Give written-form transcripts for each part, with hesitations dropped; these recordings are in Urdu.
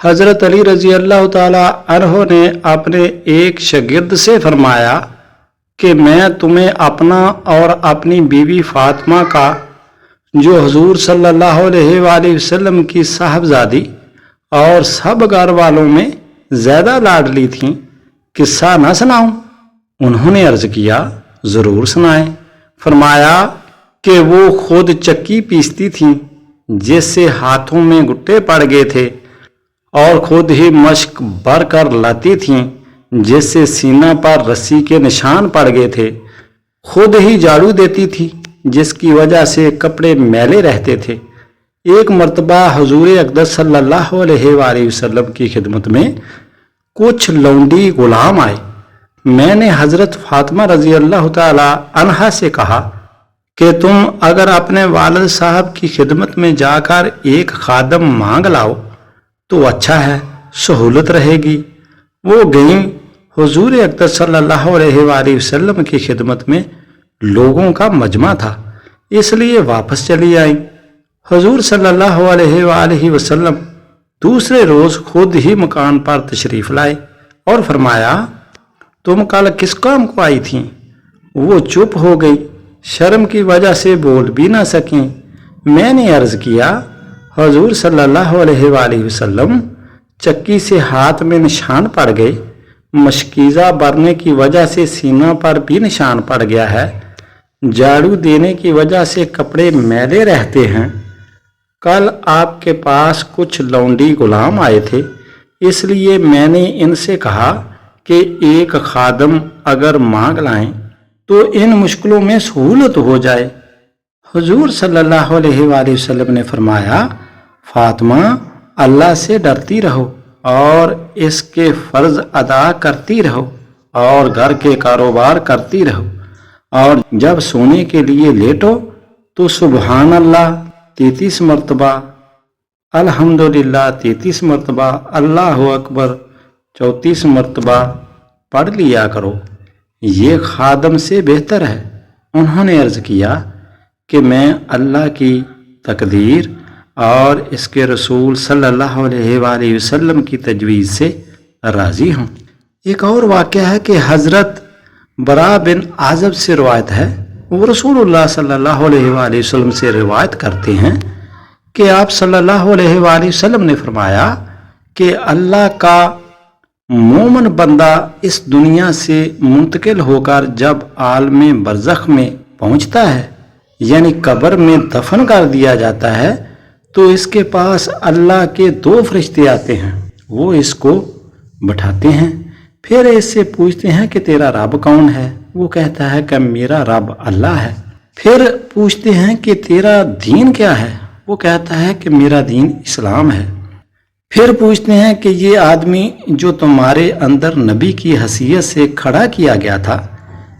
حضرت علی رضی اللہ تعالی عنہ نے اپنے ایک شاگرد سے فرمایا کہ میں تمہیں اپنا اور اپنی بیوی فاطمہ کا، جو حضور صلی اللہ علیہ وآلہ وسلم کی صاحبزادی اور سب گھر والوں میں زیادہ لاڈلی تھیں، قصہ نہ سناؤں؟ انہوں نے عرض کیا ضرور سنائیں۔ فرمایا کہ وہ خود چکی پیستی تھیں جس سے ہاتھوں میں گٹے پڑ گئے تھے، اور خود ہی مشک بھر کر لاتی تھیں جس سے سینہ پر رسی کے نشان پڑ گئے تھے، خود ہی جھاڑو دیتی تھی جس کی وجہ سے کپڑے میلے رہتے تھے۔ ایک مرتبہ حضور اقدس صلی اللہ علیہ وآلہ وسلم کی خدمت میں کچھ لونڈی غلام آئے۔ میں نے حضرت فاطمہ رضی اللہ تعالی عنہا سے کہا کہ تم اگر اپنے والد صاحب کی خدمت میں جا کر ایک خادم مانگ لاؤ تو اچھا ہے، سہولت رہے گی۔ وہ گئیں۔ حضور اقدس صلی اللہ علیہ وآلہ وسلم کی خدمت میں لوگوں کا مجمع تھا، اس لیے واپس چلی آئیں۔ حضور صلی اللہ علیہ وآلہ وسلم دوسرے روز خود ہی مکان پر تشریف لائے اور فرمایا تم کل کس کام کو آئی تھیں؟ وہ چپ ہو گئی، شرم کی وجہ سے بول بھی نہ سکیں۔ میں نے عرض کیا حضور صلی اللہ علیہ وآلہ وسلم، چکی سے ہاتھ میں نشان پڑ گئے، مشکیزہ برنے کی وجہ سے سینہ پر بھی نشان پڑ گیا ہے، جھاڑو دینے کی وجہ سے کپڑے میلے رہتے ہیں۔ کل آپ کے پاس کچھ لونڈی غلام آئے تھے، اس لیے میں نے ان سے کہا کہ ایک خادم اگر مانگ لائیں تو ان مشکلوں میں سہولت ہو جائے۔ حضور صلی اللہ علیہ وآلہ وسلم نے فرمایا فاطمہ، اللہ سے ڈرتی رہو اور اس کے فرض ادا کرتی رہو، اور گھر کے کاروبار کرتی رہو، اور جب سونے کے لیے لیٹو تو سبحان اللہ 33 مرتبہ، الحمدللہ 33 مرتبہ، اللہ اکبر 34 مرتبہ پڑھ لیا کرو، یہ خادم سے بہتر ہے۔ انہوں نے عرض کیا کہ میں اللہ کی تقدیر اور اس کے رسول صلی اللہ علیہ وآلہ وسلم کی تجویز سے راضی ہوں۔ ایک اور واقعہ ہے کہ حضرت برا بن عازب سے روایت ہے، وہ رسول اللہ صلی اللہ علیہ وآلہ وسلم سے روایت کرتے ہیں کہ آپ صلی اللہ علیہ وآلہ وسلم نے فرمایا کہ اللہ کا مومن بندہ اس دنیا سے منتقل ہو کر جب عالم برزخ میں پہنچتا ہے، یعنی قبر میں دفن کر دیا جاتا ہے، تو اس کے پاس اللہ کے 2 فرشتے آتے ہیں، وہ اس کو بٹھاتے ہیں، پھر اس سے پوچھتے ہیں کہ تیرا رب کون ہے؟ وہ کہتا ہے کہ میرا رب اللہ ہے۔ پھر پوچھتے ہیں کہ تیرا دین کیا ہے؟ وہ کہتا ہے کہ میرا دین اسلام ہے۔ پھر پوچھتے ہیں کہ یہ آدمی جو تمہارے اندر نبی کی حیثیت سے کھڑا کیا گیا تھا،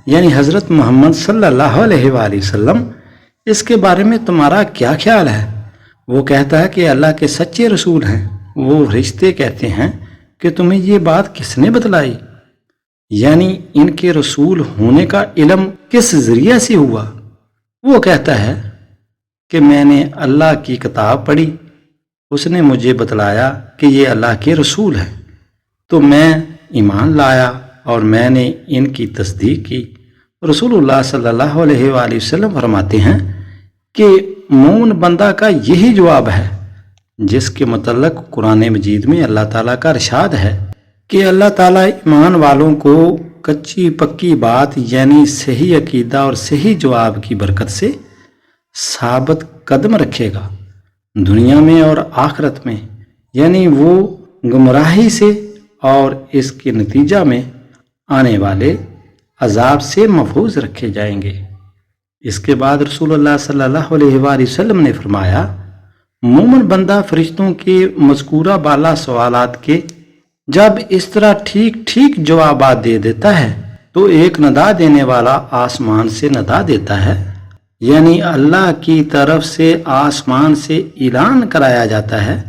یعنی حضرت محمد صلی اللہ علیہ وآلہ وسلم، اس کے بارے میں تمہارا کیا خیال ہے؟ وہ کہتا ہے کہ اللہ کے سچے رسول ہیں۔ وہ فرشتے کہتے ہیں کہ تمہیں یہ بات کس نے بتلائی؟ یعنی ان کے رسول ہونے کا علم کس ذریعے سے ہوا؟ وہ کہتا ہے کہ میں نے اللہ کی کتاب پڑھی، اس نے مجھے بتلایا کہ یہ اللہ کے رسول ہیں، تو میں ایمان لایا اور میں نے ان کی تصدیق کی۔ رسول اللہ صلی اللہ علیہ وآلہ وسلم فرماتے ہیں کہ مومن بندہ کا یہی جواب ہے جس کے متعلق قرآن مجید میں اللہ تعالیٰ کا ارشاد ہے کہ اللہ تعالیٰ ایمان والوں کو کچی پکی بات یعنی صحیح عقیدہ اور صحیح جواب کی برکت سے ثابت قدم رکھے گا، دنیا میں اور آخرت میں، یعنی وہ گمراہی سے اور اس کے نتیجہ میں آنے والے عذاب سے محفوظ رکھے جائیں گے۔ اس کے بعد رسول اللہ صلی اللہ علیہ وآلہ وسلم نے فرمایا مومن بندہ فرشتوں کے مذکورہ بالا سوالات کے جب اس طرح ٹھیک ٹھیک جوابات دے دیتا ہے تو ایک ندا دینے والا آسمان سے ندا دیتا ہے، یعنی اللہ کی طرف سے آسمان سے اعلان کرایا جاتا ہے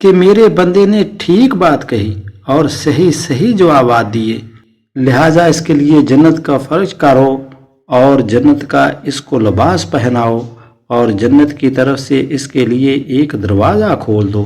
کہ میرے بندے نے ٹھیک بات کہی اور صحیح جوابات دیے، لہٰذا اس کے لیے جنت کا فرش کرو اور جنت کا اس کو لباس پہناؤ اور جنت کی طرف سے اس کے لیے ایک دروازہ کھول دو۔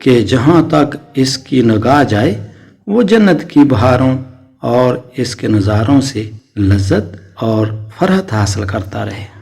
کہ جہاں تک اس کی نگاہ جائے وہ جنت کی بہاروں اور اس کے نظاروں سے لذت اور فرحت حاصل کرتا رہے۔